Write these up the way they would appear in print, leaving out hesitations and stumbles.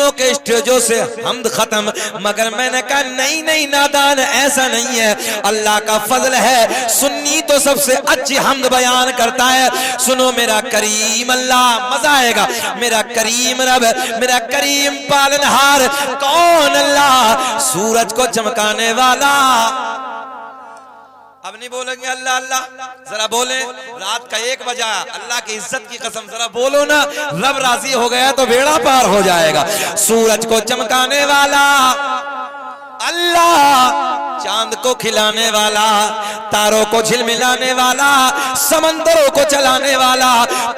सुन्नियों के स्टेजों से हमद खत्म, मगर मैंने कहा नहीं नहीं नादान, ऐसा नहीं है, अल्लाह का फजल है, सुन्नी तो सबसे अच्छी हमद बयान करता है। सुनो मेरा करीम अल्लाह, मजा आएगा, मेरा करीम रब, मेरा करीम पालनहार कौन? अल्लाह, सूरज को चमकाने वाला। अब नहीं बोलेंगे अल्लाह अल्लाह, जरा बोले, रात का 1 बजा, अल्लाह की इज्जत की कसम जरा बोलो ना, रब राजी हो गया तो बेड़ा पार हो जाएगा। सूरज को चमकाने वाला अल्लाह, चांद को खिलाने वाला, तारों को झिलमिलाने वाला, समंदरों को चलाने वाला,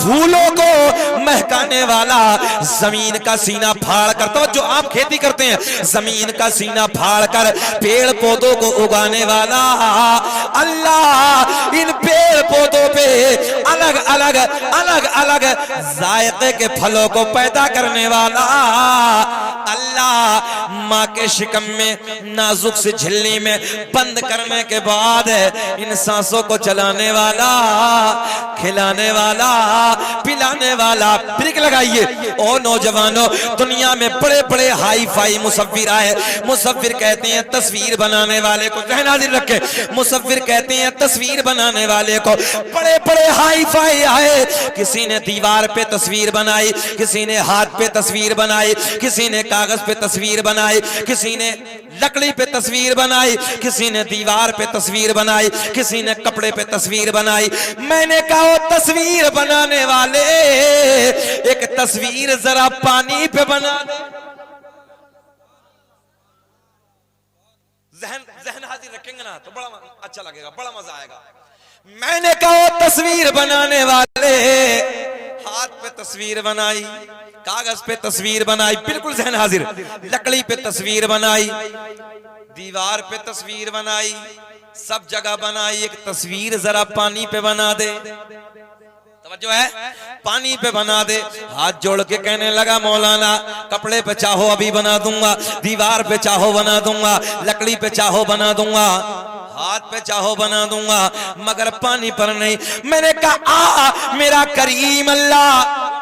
फूलों को महकाने वाला, जमीन का सीना फाड़ कर, तो जो आप खेती करते हैं, जमीन का सीना फाड़ कर पेड़ पौधों को उगाने वाला अल्लाह, इन पेड़ पौधों पे अलग अलग अलग अलग जायके के फलों को पैदा करने वाला अल्लाह, माँ के शिकम में नाजुक से झिल्ली में बंद करने के बाद इन सांसों को चलाने वाला, खिलाने वाला, पिलाने वाला। ब्रेक लगाइए। ओ नौजवानों, दुनिया में बड़े बड़े हाई फाई मुसव्विर आए। मुसव्विर कहते हैं तस्वीर बनाने वाले को, ज़हन हाजिर रखे, मुसव्विर कहते हैं तस्वीर बनाने वाले को। बड़े बड़े हाई फाई आए, किसी ने दीवार पे तस्वीर बनाई, किसी ने हाथ पे तस्वीर बनाई, किसी ने कागज पे तस्वीर बनाई, किसी ने लकड़ी पे तस्वीर बनाई, किसी ने दीवार पे तस्वीर बनाई, किसी ने कपड़े पे तस्वीर बनाई। मैंने कहा वो तस्वीर बनाने वाले, एक तस्वीर जरा पानी पे बना दे। जहन हाजिर रखेंगे ना तो बड़ा अच्छा लगेगा, बड़ा मजा आएगा। मैंने कहा वो तस्वीर बनाने वाले, हाथ पे तस्वीर बनाई, कागज पे तस्वीर बनाई, बिल्कुल जहन हाजिर, लकड़ी पे तस्वीर बनाई, दीवार पे तस्वीर बनाई, सब जगह बनाई, एक तस्वीर जरा पानी पे बना दे। तवज्जो है, पानी पे बना दे। हाथ जोड़ के कहने लगा मौलाना, कपड़े पे चाहो अभी बना दूंगा, दीवार पे चाहो बना दूंगा, लकड़ी पे चाहो बना दूंगा, हाथ पे चाहो बना दूंगा, मगर पानी पर नहीं। मैंने कहा आ मेरा करीम अल्लाह,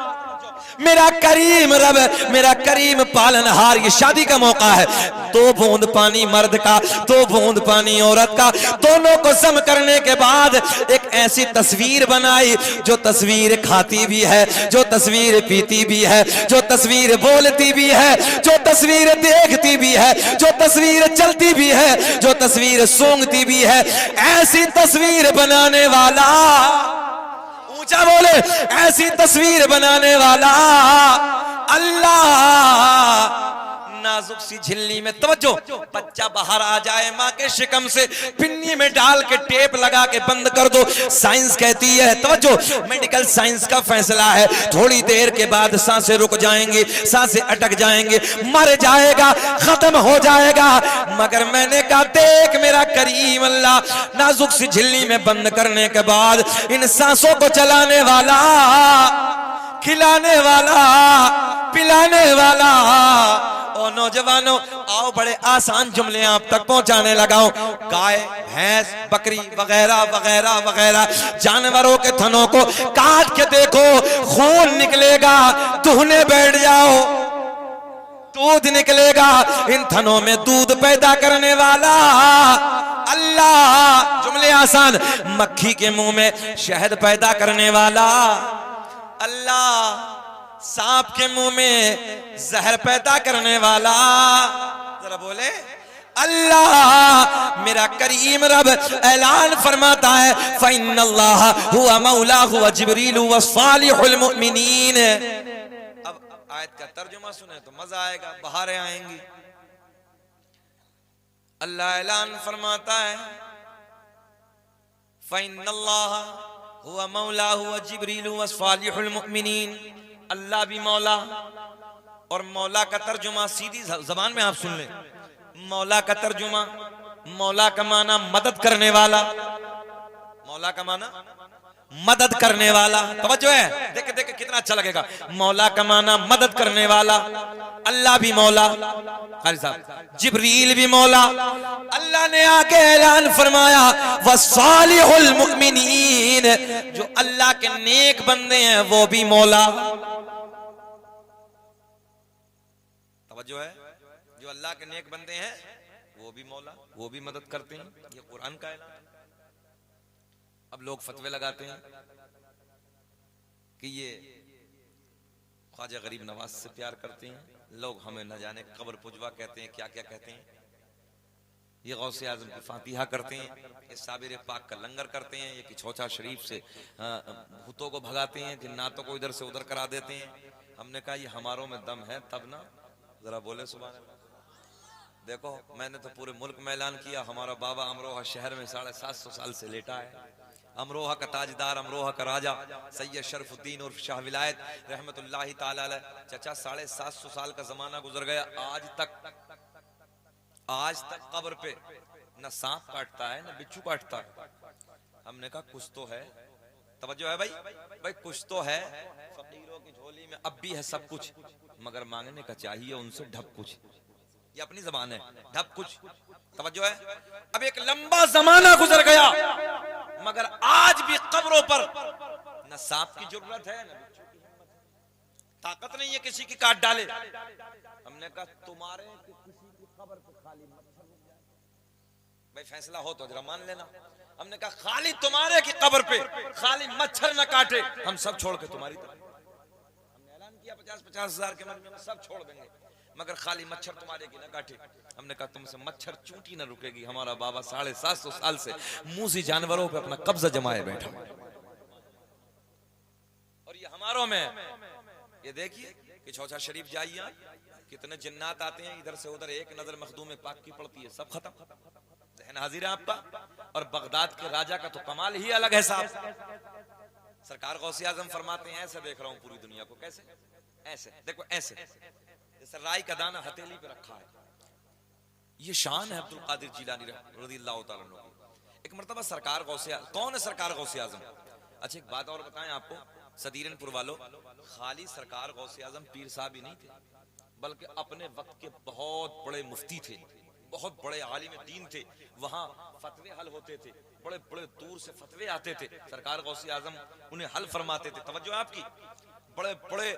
मेरा करीम रब, मेरा करीम पालनहार, ये शादी का मौका है, 2 बूंद पानी मर्द का, 2 बूंद पानी औरत का, दोनों को सम करने के बाद एक ऐसी तस्वीर बनाई, जो तस्वीर खाती भी है, जो तस्वीर पीती भी है, जो तस्वीर बोलती भी है, जो तस्वीर देखती भी है, जो तस्वीर चलती भी है, जो तस्वीर सूंघती भी है। ऐसी तस्वीर बनाने वाला, ऊंचा बोले, ऐसी तस्वीर बनाने वाला अल्लाह। नाजुक सी झिल्ली में, तवज्जो, बच्चा बाहर आ जाए माँ के शिकम से, पिन्नी में डाल के टेप लगा के बंद कर दो। साइंस कहती है, तवज्जो, मेडिकल साइंस का फैसला है, थोड़ी देर के बाद सांसें रुक जाएंगी, सांसें अटक जाएंगे, मर जाएगा, खत्म हो जाएगा। मगर मैंने कहा देख मेरा करीम अल्लाह, नाजुक सी झिल्ली में बंद करने के बाद इन सांसों को चलाने वाला, खिलाने वाला, पिलाने वाला। और नौजवानों आओ, बड़े आसान जुमले आप तक पहुंचाने लगाओ। गाय, भैंस, बकरी वगैरह वगैरह वगैरह जानवरों के थनों को काट के देखो, खून निकलेगा, दुहने बैठ जाओ, दूध निकलेगा। इन थनों में दूध पैदा करने वाला अल्लाह। जुमले आसान। मक्खी के मुंह में शहद पैदा करने वाला अल्लाह। सांप के मुंह में जहर पैदा करने वाला, जरा बोले अल्लाह। मेरा करीम रब ऐलान फरमाता है, फ़इन्नल्लाह हुवा मौलाहु व जिब्रीलु व सालिहुल मुमिनीन। अब आयत का तर्जुमा सुने तो मजा आएगा, बहारें आएंगी। अल्लाह ऐलान फरमाता है, फ़इन्नल्लाह हुवा मौलाहु व जिब्रीलु व सालिहुल मुमिनीन। अल्लाह भी मौला, और मौला का तर्जुमा सीधी जबान में आप सुन लें, मौला का तर्जुमा, मौला का माना मदद करने वाला, मौला का माना मदद करने वाला। तवज्जो है, देख देख कितना अच्छा लगेगा। मौला का माना मदद करने वाला, अल्लाह भी मौला, जिब्रील भी मौला। अल्लाह ने आके ऐलान फरमाया, वसालिहुल मुमिनीन, जो अल्लाह के नेक बंदे हैं वो भी मौला। तवज्जो है। जो अल्लाह के नेक बंदे हैं वो भी मौला, वो भी मदद करते हैं, ये कुरान का ऐलान। अब लोग फतवे लगाते हैं कि ये ख्वाजा गरीब नवाज से प्यार करते हैं, लोग हमें न जाने कब्र पुजवा कहते हैं, क्या क्या कहते हैं, ये गौसे आजम की फातिहा करते हैं, ये साबिर पाक का लंगर करते हैं, ये किछोचा शरीफ से भूतों को भगाते हैं, जिन्नातों को इधर से उधर करा देते हैं। हमने कहा ये हमारों में दम है तब ना, जरा बोले सुभान अल्लाह। देखो मैंने तो पूरे मुल्क में ऐलान किया, हमारा बाबा अमरोहा शहर में 750 साल से लेटा है। अमरोहा का ताजदार, अमरोहा का राजा सैयद शरफुद्दीन उर्फ शाह विलायत रहमतुल्लाहि ताला अलैह, चचा 750 साल का जमाना गुजर गया, आज तक कब्र पे न सांप काटता है न बिच्छू काटता है। हमने कहा कुछ तो है, तवज्जो है भाई कुछ तो है। फकीरों की झोली में अब भी है सब कुछ, मगर मांगने का चाहिए उनसे ढप कुछ। ये अपनी जबान है, ढप कुछ। तवज्जो है। अब एक लंबा जमाना गुजर गया, मगर आज भी कब्रों पर न सांप की जरूरत है न बिच्छू की हिम्मत है। ताकत नहीं है किसी की काट डाले। हमने कहा तुम्हारे किसी की कब्र पे खाली मच्छर लग जाए, भाई फैसला हो तो जरा मान लेना। हमने कहा खाली तुम्हारे की कब्र पे खाली मच्छर न काटे, हम सब छोड़ के तुम्हारी तरफ। हमने ऐलान किया 50-50 हजार के मजमे में सब छोड़ देंगे, मगर खाली मच्छर तुम्हारे की न काटे। हमने कहा तुमसे मच्छर चूंटी न रुकेगी। हमारा बाबा 750 साल से मूसी जानवरों पे अपना कब्जा जमाए बैठा, और ये हमारों में। ये देखिए कि चौथा शरीफ जाइए, कितने जिन्नात आते हैं इधर से उधर, एक नजर मखदूम पाक की पड़ती है, सब खत्म। जहन हाजिर है आपका। और बगदाद के राजा का तो कमाल ही अलग है साहब। सरकार गौसे आजम फरमाते हैं, ऐसे देख रहा हूं पूरी दुनिया को, कैसे ऐसे देखो, ऐसे जैसे राई का दाना हथेली पे रखा है। ये शान है अब्दुल कादिर जिलानी रज़ियल्लाहु ताला अन्हु। एक मर्तबा सरकार गौसे, कौन है सरकार गौसे आजम? अच्छा एक बात और बताएं आपको सदीरनपुर वालों, खाली सरकार गौसे आजम पीर साहब ही नहीं थे, बल्कि अपने वक्त के बहुत बड़े मुफ्ती थे, बहुत बड़े आलिम दीन थे। वहां फतवे हल होते थे, बड़े बड़े दूर से फतवे आते थे, सरकार गौसे आजम उन्हें हल फरमाते थे। तवज्जो आपकी, बड़े बड़े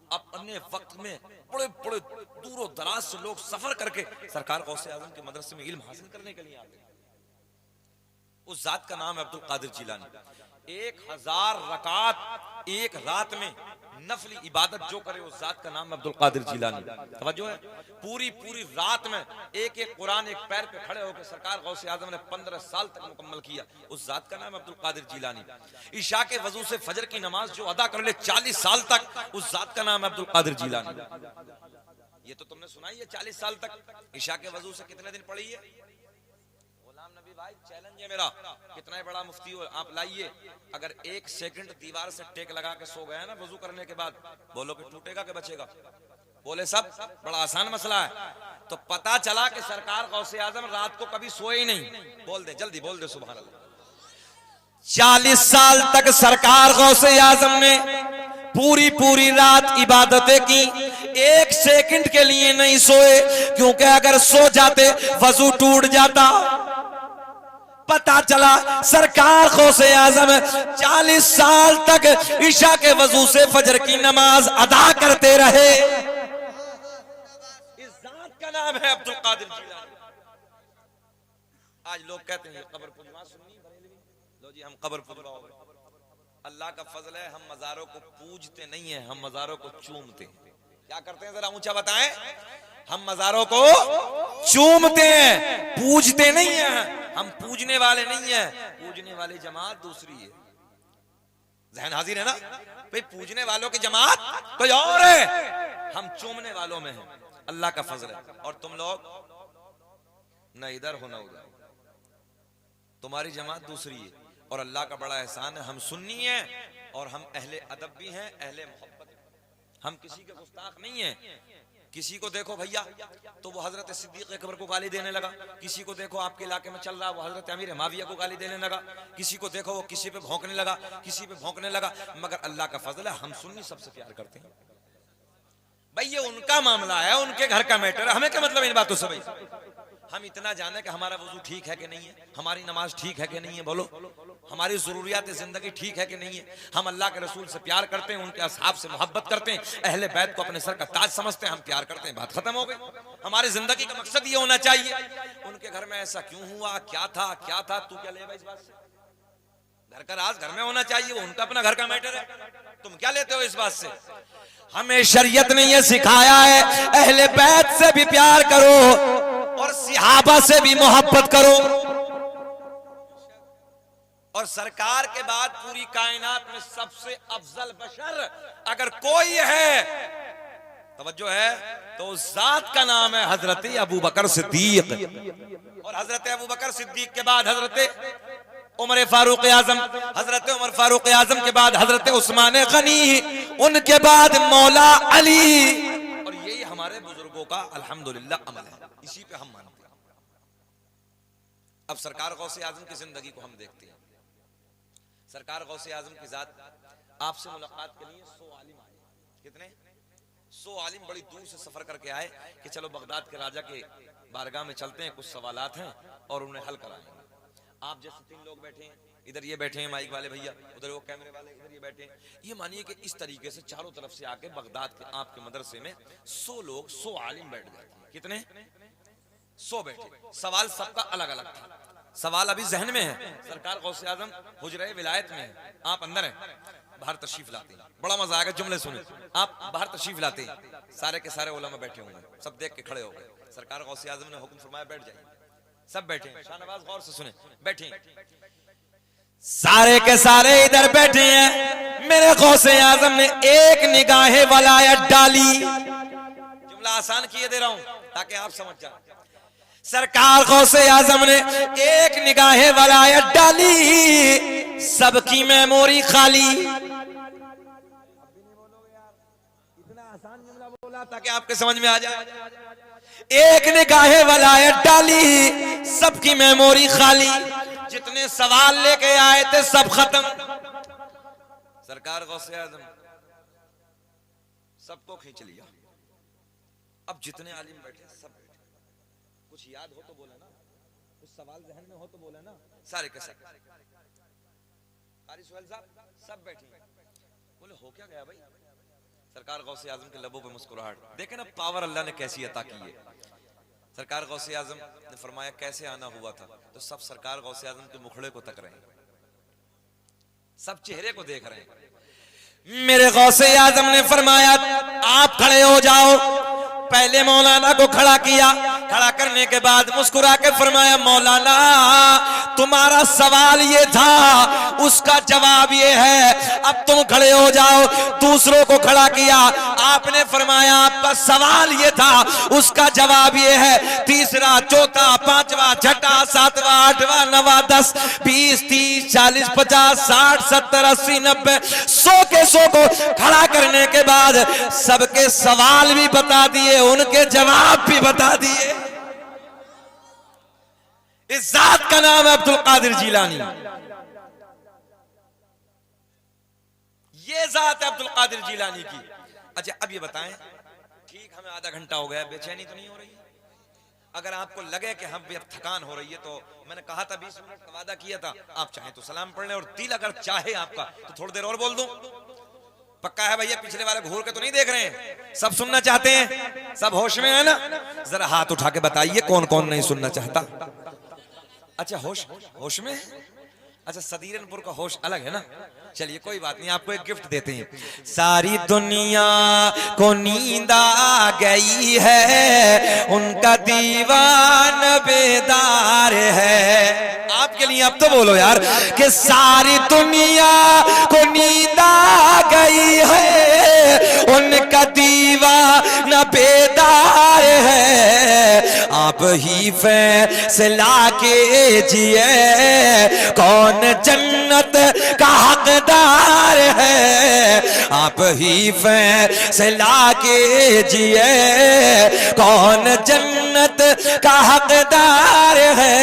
अपने वक्त में बड़े बड़े दूरों दराज से लोग सफर करके सरकार गौसे आजम के मदरसे में इल्म हासिल करने के लिए आते। उस जात का नाम है अब्दुल कादिर जिलानी। 1000 रकात एक रात में नफली इबादत जो करे उस जात का नाम है अब्दुल कादिर जिलानी। तवज्जो है। पूरी पूरी रात में एक एक कुरान एक पैर पे खड़े होकर सरकार गौसे आजम ने 15 साल तक मुकम्मल किया। उस जात का नाम है अब्दुल कादिर जिलानी। ईशा के वजू से फजर की नमाज जो अदा कर ले 40 साल तक, उस जात का नाम है अब्दुल कादिर जिलानी। ये तो तुमने सुना ही है, 40 साल तक ईशा के वजू से कितने दिन पढ़ी है? नबी भाई चैलेंज है मेरा, कितना बड़ा मुफ्ती हो आप लाइए, अगर 1 सेकंड दीवार से टेक लगा के सो गया ना वजू करने के बाद, बोलो कि टूटेगा कि बचेगा? बोले सब, बड़ा आसान मसला है। तो पता चला कि सरकार गौसे आजम रात को कभी सोए ही नहीं। बोल दे जल्दी, बोल दे सुभान अल्लाह। 40 साल तक सरकार गौसे आजम ने पूरी पूरी रात इबादतें की, 1 सेकंड के लिए नहीं सोए, क्योंकि अगर सो जाते वजू टूट जाता। पता चला सरकार गौसे आजम 40 साल तक ईशा के वजू से फजर की नमाज अदा करते रहे। इस जात का नाम है अब्दुल कादिर जिलानी। आज लोग कहते हैं कब्र पुजवा सुन्नी बरेलवी, लो जी हम कब्र पुजवा। अल्लाह का फजल है, हम मजारों को पूजते नहीं है, हम मजारों को चूमते हैं। क्या करते हैं जरा ऊंचा बताएं? हम मजारों को चूमते हैं, पूजते नहीं हैं। हम पूजने वाले नहीं हैं, पूजने वाली जमात दूसरी है। जहन हाजिर है ना भाई? पूजने वालों की जमात कोई और है, हम चूमने वालों में हैं। अल्लाह का फजल है। और तुम लोग न इधर हो न उधर, तुम्हारी जमात दूसरी है। और अल्लाह का बड़ा एहसान है, हम सुन्नी हैं और हम अहले अदब भी हैं, अहले मोहब्बत। हम किसी के गुस्ताख नहीं हैं। किसी को देखो भैया तो वो हजरत सिद्दीक अकबर को गाली देने लगा, किसी को देखो आपके इलाके में चल रहा वो हजरत अमीर माविया को गाली देने लगा, किसी को देखो वो किसी पे भौंकने लगा, किसी पे भौंकने लगा। मगर अल्लाह का फजल है, हम सुन्नी सबसे प्यार करते हैं। भाई ये उनका मामला है, उनके घर का मैटर है, हमें क्या मतलब इन बातों से भाई। हम इतना जाने कि हमारा वजू ठीक है कि नहीं है, हमारी नमाज ठीक है कि नहीं है, बोलो हमारी जरूरियात जिंदगी ठीक है कि नहीं है, हम अल्लाह के रसूल से प्यार करते हैं, उनके असहाब से मोहब्बत करते हैं, अहले बैत को अपने सर का ताज समझते हैं, हम प्यार करते हैं, बात खत्म हो गई। हमारी जिंदगी का मकसद ये होना चाहिए। उनके घर में ऐसा क्यों हुआ, क्या था, तू क्या लेगा इस बात से? घर का राज घर में होना चाहिए, वो उनका अपना घर का मैटर है, तुम क्या लेते हो इस बात से? हमें शरीयत ने यह सिखाया है अहले बैत से भी प्यार करो और सहाबा से भी मोहब्बत करो। और सरकार के बाद पूरी कायनात में सबसे अफजल बशर अगर कोई है, तवज्जो है, तो उस जात का नाम है हजरत अबू बकर सिद्दीक। और हजरत अबू बकर सिद्दीक के बाद हजरत उमर फारूक आजम, हजरत उमर फारूक आजम के बाद हजरत उस्मान गनी, उनके बाद मौला अली। और यही हमारे बुजुर्गों का अल्हम्दुलिल्लाह अमल है, इसी पे हम मानते हैं। अब सरकार गौसे आजम की जिंदगी को हम देखते हैं। सरकार गौसे आजम की जात आपसे मुलाकात के लिए 100 आलिम आए। कितने? 100 आलिम बड़ी दूर से सफर करके आए कि चलो बगदाद के राजा के बारगाह में चलते हैं, कुछ सवालात हैं और उन्हें हल कराएंगे। आप जैसे 3 लोग बैठे हैं, इधर ये बैठे हैं माइक वाले भैया, उधर वो कैमरे वाले, इधर ये बैठे हैं। ये मानिए कि इस तरीके से चारों तरफ से आके बगदाद के आपके मदरसे में 100 लोग, 100 आलिम बैठ गए थे। कितने? 100 बैठे। सवाल सबका अलग अलग था। सवाल अभी जहन में है। सरकार गौसे आजम हुजरे विलायत में है, आप अंदर हैं, बाहर तशरीफ लाते हैं, बड़ा मजा आएगा, जुमले सुने। आप बाहर तशरीफ लाते हैं, सारे के सारे उलमा बैठे होंगे, सब देख के खड़े हो गए। सरकार गौसे आजम ने हुक्म फरमाया बैठ जाइए। सब बैठे हैं, शाहनवाज गौर से सुने, बैठे सारे के सारे इधर बैठे हैं। मेरे गौसे आजम ने एक निगाहे वलायत डाली। जुमला आसान किए दे रहा हूं ताकि आप समझ जाए। सरकार गौसे आजम ने एक निगाहे वलायत डाली, सबकी मेमोरी खाली। इतना आसान जुमला बोला ताकि आपके समझ में आ जाए। एक निगाहे वलायत डाली, सबकी मेमोरी खाली, जितने सवाल लेके आए थे सब खत्म। सरकार गौसे आजम सबको खींच लिया। अब जितने आलिम बैठे सब बैठे, कुछ याद हो तो बोले ना, कुछ सवाल जहन में हो तो बोले ना। सारे के सब कारी सुहेल साहब सब बैठे, बोले हो क्या गया भाई? सरकार गौसे आजम के लबों पे मुस्कुराहट, देखे ना पावर अल्लाह ने कैसी अता की है। सरकार गौसे आजम ने फरमाया कैसे आना हुआ था, तो सब सरकार गौसे आजम के मुखड़े को तक रहे हैं, सब चेहरे को देख रहे हैं। मेरे गौसे आजम ने फरमाया आप खड़े हो जाओ। पहले मौलाना को खड़ा किया, खड़ा करने के बाद मुस्कुरा के फरमाया मौलाना तुम्हारा सवाल ये था, उसका जवाब ये है, अब तुम खड़े हो जाओ। दूसरों को खड़ा किया, आपने फरमाया आपका सवाल ये था, उसका जवाब ये है। तीसरा, चौथा, पांचवा, छठा, सातवां, आठवां, नवा, 10, 20, 30, 40, 50, 60, 70, 80, 90, 100 के 100 को खड़ा करने के बाद सबके सवाल भी बता दिए, उनके जवाब भी बता दिए। इस जात का नाम है अब्दुल कादिर जिलानी। ये जात है अब्दुल कादिर जिलानी की। अच्छा अब ये बताएं, ठीक हमें आधा घंटा हो गया, बेचैनी तो नहीं हो रही? अगर आपको लगे कि हम भी अब थकान हो रही है, तो मैंने कहा था 20 मिनट का वादा किया था, आप चाहे तो सलाम पढ़ लें, और दिल अगर चाहे आपका तो थोड़ी देर और बोल दूं। पक्का है भैया? पिछले वाले घूर के तो नहीं देख रहे हैं? सब सुनना चाहते हैं? सब होश में है ना? जरा हाथ उठा के बताइए कौन कौन नहीं सुनना चाहता। अच्छा होश में? अच्छा सदीरनपुर का होश अलग है ना? चलिए कोई बात नहीं, आपको एक गिफ्ट देते हैं। सारी दुनिया को नींद आ गई है, उनका दीवान बेदार है। आपके लिए अब तो बोलो यार कि सारी दुनिया को नींद आ गई है, उनका दीवान बेदार है। आप ही फैसला कीजिए कौन जन्नत का हकदार है। आप ही फैसला कीजिए कौन जन्नत का हकदार है।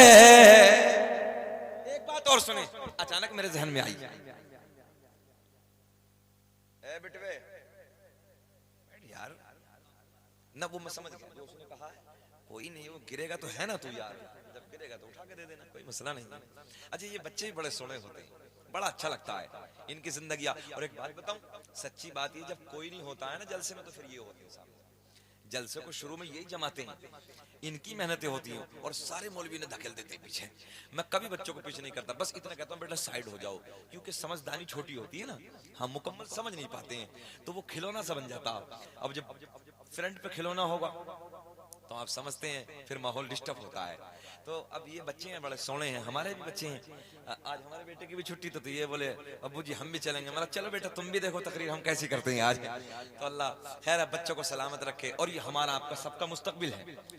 एक बात और सुने, अचानक मेरे जहन में आई। बेटवे यार ना वो मैं समझ गया जो उसने कहा है, कोई नहीं, वो गिरेगा तो है ना तू यार, जब गिरेगा तो उठा के दे देना, कोई मसला नहीं है। अच्छा ये बच्चे भी बड़े सोने होते हैं, बड़ा अच्छा लगता है इनकी जिंदगी। और एक बात बताऊं, सच्ची बात ये, जब कोई नहीं होता है ना जलसे में, तो फिर ये होते हैं सामने। जलसे को शुरू में यही जमाते हैं, इनकी मेहनतें होती हैं और सारे मौलवी ने धकेल देते हैं पीछे। मैं कभी बच्चों को पीछे नहीं करता, बस इतना कहता हूँ बेटा साइड हो जाओ, क्योंकि समझदारी छोटी होती है ना, हम मुकम्मल समझ नहीं पाते हैं, तो वो खिलौना सा बन जाता। अब जब फ्रंट पे खिलौना होगा तो आप समझते हैं फिर माहौल डिस्टर्ब होता है। तो अब ये बच्चे हैं बड़े सोने हैं, हमारे भी बच्चे हैं। आज हमारे बेटे की भी छुट्टी तो ये बोले अब्बू जी हम भी चलेंगे। मतलब चलो बेटा तुम भी देखो तकरीर हम कैसी करते हैं आज। तो अल्लाह खैर बच्चों को सलामत रखे, और ये हमारा आपका सबका मुस्तकबिल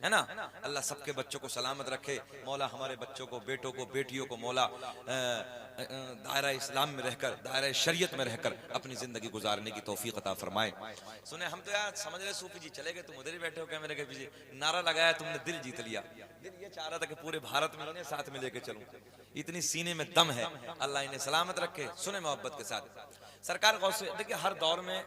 है ना। अल्लाह सबके बच्चों को सलामत रखे। मौला हमारे बच्चों को, बेटों को, बेटियों को मौला दायरा इस्लाम में रहकर, दायरा शरीयत में रहकर अपनी जिंदगी गुजारने की तौफीक अता फरमाए। सुने हम तो यार समझ रहे सूफी जी चले गए, तुम उधर ही बैठे हो कैमरे के पीछे, नारा लगाया तुमने, दिल जीत लिया। दिल ये चाह रहा था कि पूरे भारत में इन्हें साथ में लेके चलूं, इतनी सीने में दम है। अल्लाह इन्हें सलामत रखे। सुने मोहब्बत के साथ सरकार गौर से देखिए, हर दौर में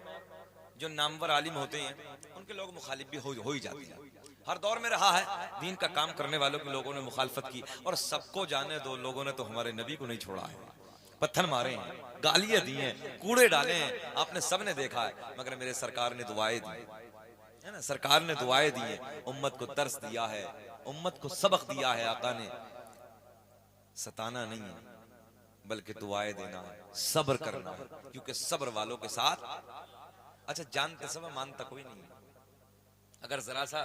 जो नामवर आलिम होते हैं उनके लोग मुखालिफ भी हो ही जाती है। हर दौर में रहा है, दीन का काम करने वालों के लोगों ने मुखालफत की, और सबको जाने दो, लोगों ने तो हमारे नबी को नहीं छोड़ा है, पत्थर मारे हैं, गालियां दी हैं, कूड़े डाले हैं, आपने सबने देखा है। मगर मेरे सरकार ने दुआएं दी है ना, सरकार ने दुआएं दी हैं, उम्मत को दर्स दिया है, उम्मत को सबक दिया है। आका ने सताना नहीं है बल्कि दुआएं देना है, सब्र करना है, क्योंकि सब्र वालों के साथ। अच्छा जानते सब मानता कोई नहीं है। अगर जरा सा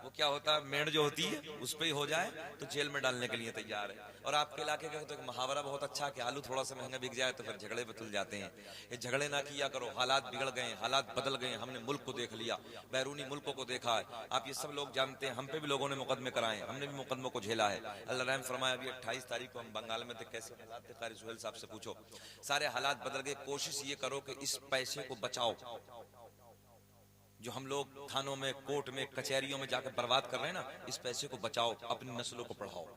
वो क्या होता है, मेंढ जो होती है उस पे ही हो जाए तो जेल में डालने के लिए तैयार है। और आपके इलाके का तो एक मुहावरा बहुत अच्छा कि आलू थोड़ा सा महंगा बिक जाए तो फिर झगड़े पे तुल जाते हैं। ये झगड़े ना किया करो, हालात बिगड़ गए, हालात बदल गए, हमने मुल्क को देख लिया, बैरूनी मुल्कों को देखा है। आप ये सब लोग जानते हैं, हम पे भी लोगों ने मुकदमे कराए, हमने भी मुकदमों को झेला है। अल्लाह रहम फरमाए, अभी 28 तारीख को हम बंगाल में थे, कैसे हालात थे कारी सुहेल साहब से पूछो, सारे हालात बदल गए। कोशिश ये करो कि इस पैसे को बचाओ जो हम लोग थानों में, कोर्ट में, कचहरियों में जाकर बर्बाद कर रहे हैं ना, इस पैसे को बचाओ, अपनी नस्लों को पढ़ाओ।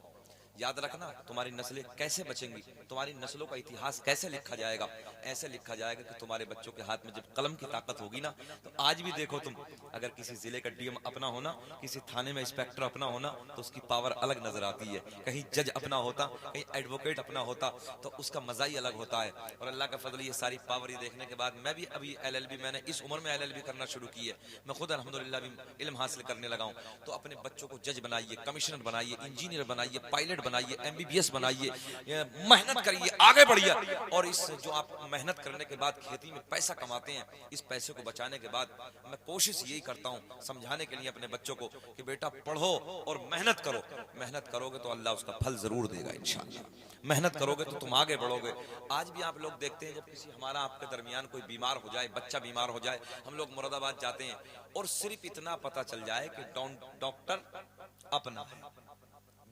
याद रखना तुम्हारी नस्लें कैसे बचेंगी, तुम्हारी नस्लों का इतिहास कैसे लिखा जाएगा। ऐसे लिखा जाएगा कि तुम्हारे बच्चों के हाथ में जब कलम की ताकत होगी ना, तो आज भी देखो तुम, अगर किसी जिले का डीएम अपना होना, किसी थाने में इंस्पेक्टर अपना होना, तो उसकी पावर अलग नजर आती है। कहीं जज अपना होता, कहीं एडवोकेट अपना होता, तो उसका मजा ही अलग होता है। और अल्लाह का फजल, ये सारी पावर देखने के बाद मैं भी अभी LLB, मैंने इस उम्र में LLB करना शुरू की है। मैं खुद अल्हम्दुलिल्लाह भी इल्म हासिल करने लगा हूँ। तो अपने बच्चों को जज बनाइए, कमिश्नर बनाइए, इंजीनियर बनाइए, पायलट बनाइए, MBBS बनाइए, मेहनत करिए, आगे बढ़िए। और इस जो आप मेहनत करने के बाद खेती में पैसा कमाते हैं, इस पैसे को बचाने के बाद मैं कोशिश यही करता हूँ समझाने के लिए अपने बच्चों को कि बेटा पढ़ो और मेहनत करो। मेहनत करोगे तो अल्लाह उसका फल जरूर देगा इंशाअल्लाह। मेहनत करोगे तो तुम आगे बढ़ोगे। आज भी आप लोग देखते हैं, जब किसी हमारा आपके दरमियान कोई बीमार हो जाए, बच्चा बीमार हो जाए, हम लोग मुरादाबाद जाते हैं और सिर्फ इतना पता चल जाए कि डॉक्टर अपना है,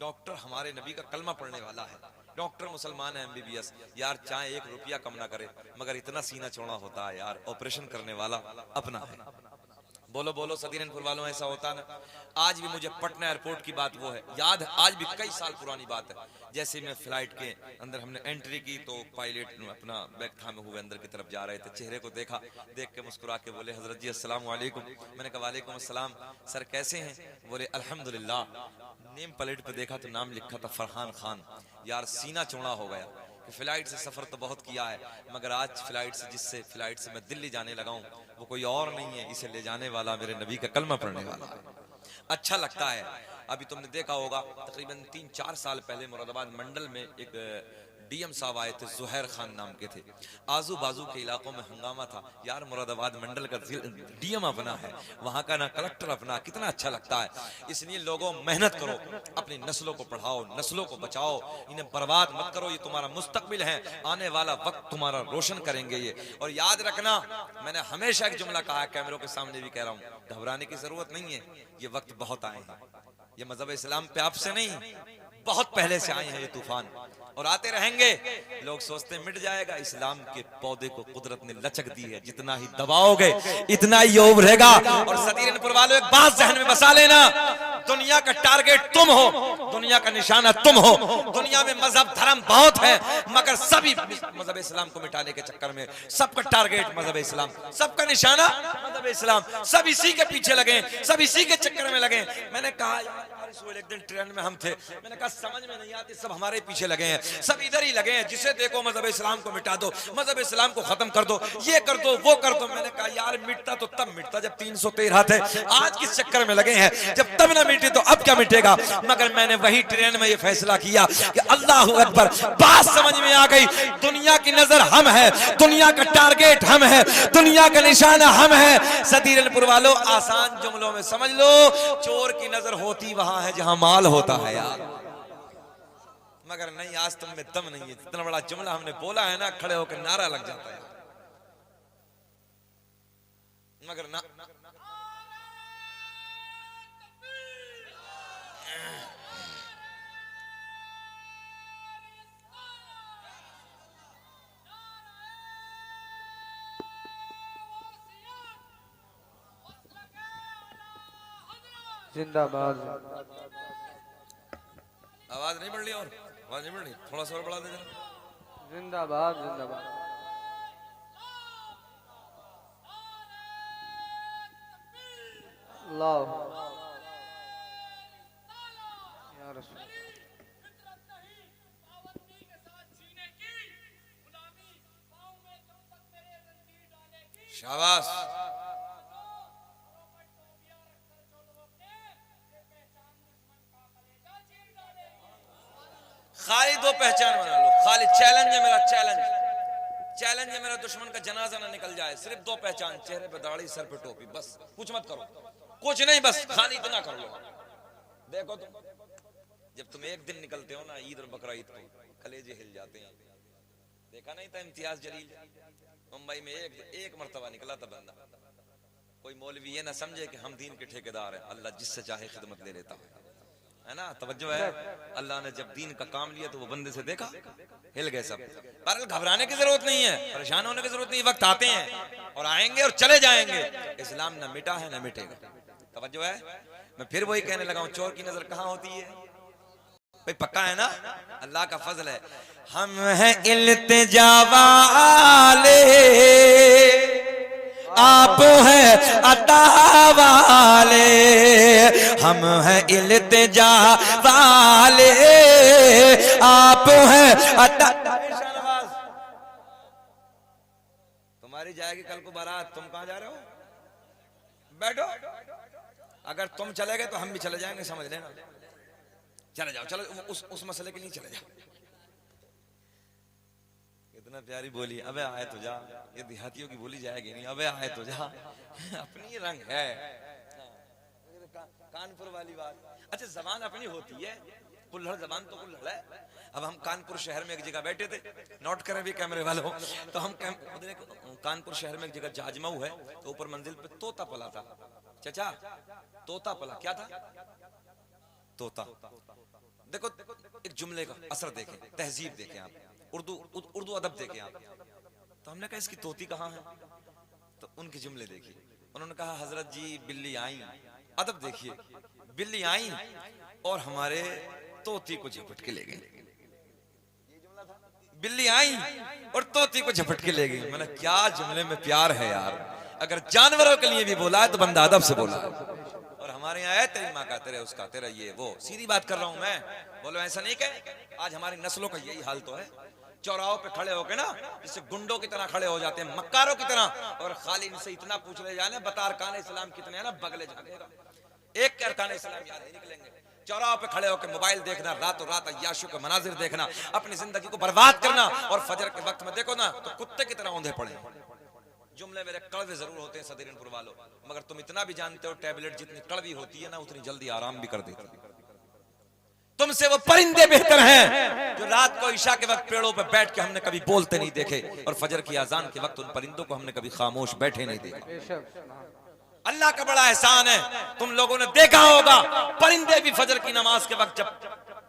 डॉक्टर हमारे नबी का कलमा पढ़ने वाला है, डॉक्टर मुसलमान है, MBBS, यार चाहे 1 रुपया कम ना करे मगर इतना सीना चौड़ा होता है यार, ऑपरेशन करने वाला अपना है। बोलो बोलो सदीरनपुर वालों, ऐसा होता ना। आज भी मुझे पटना एयरपोर्ट की बात वो है याद है, आज भी कई साल पुरानी बात है। जैसे मैं फ्लाइट के अंदर हमने एंट्री की तो पायलट अपना बैग थामे हुए अंदर की तरफ जा रहे थे, चेहरे को देखा, देख के मुस्कुरा के बोले हजरत जी अस्सलाम वालेकुम। मैंने कहा वालेकुम अस्सलाम, सर कैसे हैं? बोले अल्हम्दुलिल्लाह। नेम प्लेट पे देखा तो नाम लिखा था फरहान खान। यार सीना चौड़ा हो गया कि फ्लाइट से सफर तो बहुत किया है, मगर आज फ्लाइट से, जिससे फ्लाइट से मैं दिल्ली जाने लगा हूँ, वो कोई और नहीं है, इसे ले जाने वाला मेरे नबी का कलमा पढ़ने वाला है। अच्छा लगता है। अभी तुमने देखा होगा तकरीबन 3-4 साल पहले मुरादाबाद मंडल में एक DM साहब आए थे, जुहैर खान नाम के थे। आजू बाजू के इलाकों में हंगामा था, यार मुरादाबाद मंडल का DM अपना है, वहां का ना कलेक्टर अपना, कितना अच्छा लगता है। इसलिए लोगों मेहनत करो, अपनी नस्लों को पढ़ाओ, नस्लों को बचाओ, इन्हें बर्बाद मत करो, ये तुम्हारा मुस्तकबिल है, आने वाला वक्त तुम्हारा रोशन करेंगे ये। और याद रखना, मैंने हमेशा एक जुमला कहा है, कैमरों के सामने भी कह रहा हूँ, घबराने की जरूरत नहीं है, ये वक्त बहुत आए हैं, ये मजहब इस्लाम पे आपसे नहीं, बहुत पहले से आए हैं ये तूफान, और आते रहेंगे। लोग सोचते मिट जाएगा, इस्लाम के पौधे को कुदरत ने लचक दी है, जितना ही दबाओगे इतना ही उभरेगा। और सदीरनपुर वालों एक बात ज़हन में बसा लेना, दुनिया का टारगेट तुम हो, दुनिया का निशाना तुम हो। दुनिया में मजहब धर्म बहुत है, मगर सभी मजहब इस्लाम को मिटाने के चक्कर में सबका टारगेट मजहब इस्लाम, सबका निशाना मजहब इस्लाम, सब इसी के पीछे लगे, सब इसी के चक्कर में लगे। मैंने कहा एक दिन ट्रेन में हम थे, मैंने कहा समझ में नहीं आती, सब हमारे पीछे लगे हैं, सब इधर ही लगे हैं, जिसे देखो मजहब इस्लाम को मिटा दो, मजहब इस्लाम को खत्म कर दो, ये कर दो वो कर दो। मैंने कहा यार मिटता तो तब मिटता जब 313 थे, आज किस चक्कर में लगे हैं, जब तब ना मिटे तो अब क्या मिटेगा। मगर मैंने वही ट्रेन में ये फैसला किया कि अल्लाह अकबर, बात समझ में आ गई, दुनिया की नजर हम है, दुनिया का टारगेट हम है, दुनिया का निशाना हम है। सदीरनपुर वालों, आसान जुमलों में समझ लो, चोर की नजर होती वहां है जहां माल होता है यार। मगर नहीं, आज तुम में दम नहीं है, इतना बड़ा जुमला हमने बोला है ना, खड़े होकर नारा लग जाता है, मगर ना। जिंदाबाद। आवाज नहीं बढ़ रही, और आवाज नहीं बढ़ रही, थोड़ा सा और बढ़ा दे जरा। जिंदाबाद जिंदाबाद। अल्लाह या रसूल। शाबाश। खाली दो पहचान बना लो, खाली चैलेंज है मेरा, चैलेंज है मेरा, दुश्मन का जनाजा ना निकल जाए, सिर्फ दो पहचान, चेहरे पे दाढ़ी, सर पे टोपी, बस कुछ मत करो, कुछ नहीं, बस खाली इतना कर लो। देखो तुम, जब तुम एक दिन निकलते हो ना ईद और बकरा ईद को, कलेजे हिल जाते हैं। देखा नहीं था इम्तियाज जलील, मुंबई में एक मर्तबा निकला था बंदा। कोई मौलवी ये ना समझे कि हम दीन के ठेकेदार हैं, अल्लाह जिससे चाहे खिदमत ले लेता है ना, तवज्जो है। अल्लाह ने जब दीन का काम लिया तो वो बंदे से देखा, हिल गए सब। पर घबराने की जरूरत नहीं है, परेशान होने की जरूरत नहीं, वक्त आते हैं और आएंगे और चले जाएंगे। इस्लाम ना मिटा है ना मिटेगा, तवज्जो है। मैं फिर वही कहने लगा हूं, चोर की नजर कहां होती है भाई, पक्का है ना, अल्लाह का फजल है। हम हैं इल्तिजा वाले, आप हैं अता वाले, हम हैं इल्तिजा वाले, आप हैं अता। तुम्हारी जाएगी कल को बारात, तुम कहां जा रहे हो, बैठो, अगर तुम चले गए तो हम भी चले जाएंगे, समझ लेना। चले जाओ, चलो उस मसले के लिए चले जाओ। इतना प्यारी बोली, अबे आए तो जा, ये देहातियों की बोली जाएगी नहीं, अबे आए तो जा, अपनी रंग है, कानपुर वाली बात। अच्छा, जबान अपनी होती है, कुल्हड़ जबान तो कुल्हड़ है। अब हम कानपुर शहर में एक जगह बैठे थे, नोट करें भी कैमरे वाले हो, तो हम कानपुर शहर में एक जगह जाजमऊ है, तो ऊपर मंजिल पे तोता पला था। चाचा, तोता पला क्या था, तोता। देखो एक जुमले का असर देखें, तहजीब देखें आप, उर्दू अदब देखें आप। तो हमने कहा इसकी तोती कहाँ है, तो उनके जुमले देखिए, उन्होंने कहा हजरत जी बिल्ली आई, अदब देखिए, बिल्ली आई और हमारे तोती को झपट के ले गई। बिल्ली आई और तोती को झपट के ले गई। मैंने क्या जुमले में प्यार है यार, अगर जानवरों के लिए भी बोला है तो बंदा अदब से बोला है। और हमारे यहाँ है तेरी माँ का, तेरे उसका, तेरा ये वो, सीधी बात कर रहा हूं मैं, बोलो ऐसा नहीं कहे। आज हमारी नस्लों का यही हाल तो है, चौराहों पे खड़े होके ना जिससे गुंडों की तरह खड़े हो जाते हैं, मक्कारों की तरह, और खाली इनसे इतना पूछ ले जाने बता अरकान इस्लाम कितने हैं ना, बगले झाड़ेगा, एक के अरकान इस्लाम याद नहीं निकलेंगे। चौराहों पे खड़े होकर मोबाइल देखना, रातों रात अय्याशों के मनाजिर देखना, अपनी जिंदगी को बर्बाद करना, और फजर के वक्त में देखो ना तो कुत्ते की तरह औंधे पड़े। जुमले मेरे कड़वे जरूर होते हैं सदीरनपुर वालों, मगर तुम इतना भी जानते हो टैबलेट जितनी कड़वी होती है ना उतनी जल्दी आराम भी कर देती है। तुमसे वो परिंदे बेहतर हैं जो रात को ईशा के वक्त पेड़ों पर बैठ के हमने कभी बोलते नहीं देखे, और फजर की अजान के वक्त उन परिंदों को हमने कभी खामोश बैठे नहीं देखा। अल्लाह का बड़ा एहसान है, तुम लोगों ने देखा होगा परिंदे भी फजर की नमाज के वक्त जब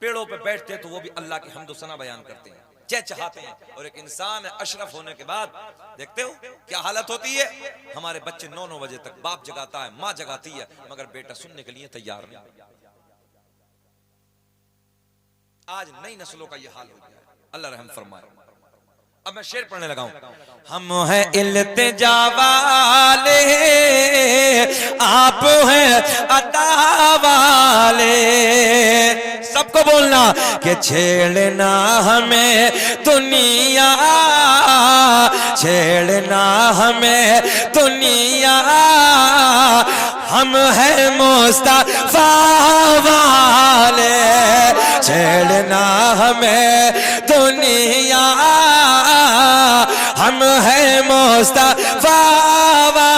पेड़ों पे बैठते हैं तो वो भी अल्लाह की हम्दो सना बयान करते हैं, चहचहाते हैं। और एक इंसान अशरफ होने के बाद देखते हो क्या हालत होती है। हमारे बच्चे 9-9 बजे तक बाप जगाता है, माँ जगाती है, मगर बेटा सुनने के लिए तैयार नहीं। आज नई नस्लों का ये हाल हो गया है। अल्लाह रहम फरमाए। अब मैं शेर पढ़ने लगा हूं। हम हैं इल्तिजा वाले, आप हैं अता वाले। सबको बोलना कि छेड़ना हमें दुनिया, छेड़ना हमें दुनिया, हम हैं मुस्तफा वाले। छेड़ना हमें दुनिया, हम हैं मुस्तफा वाले।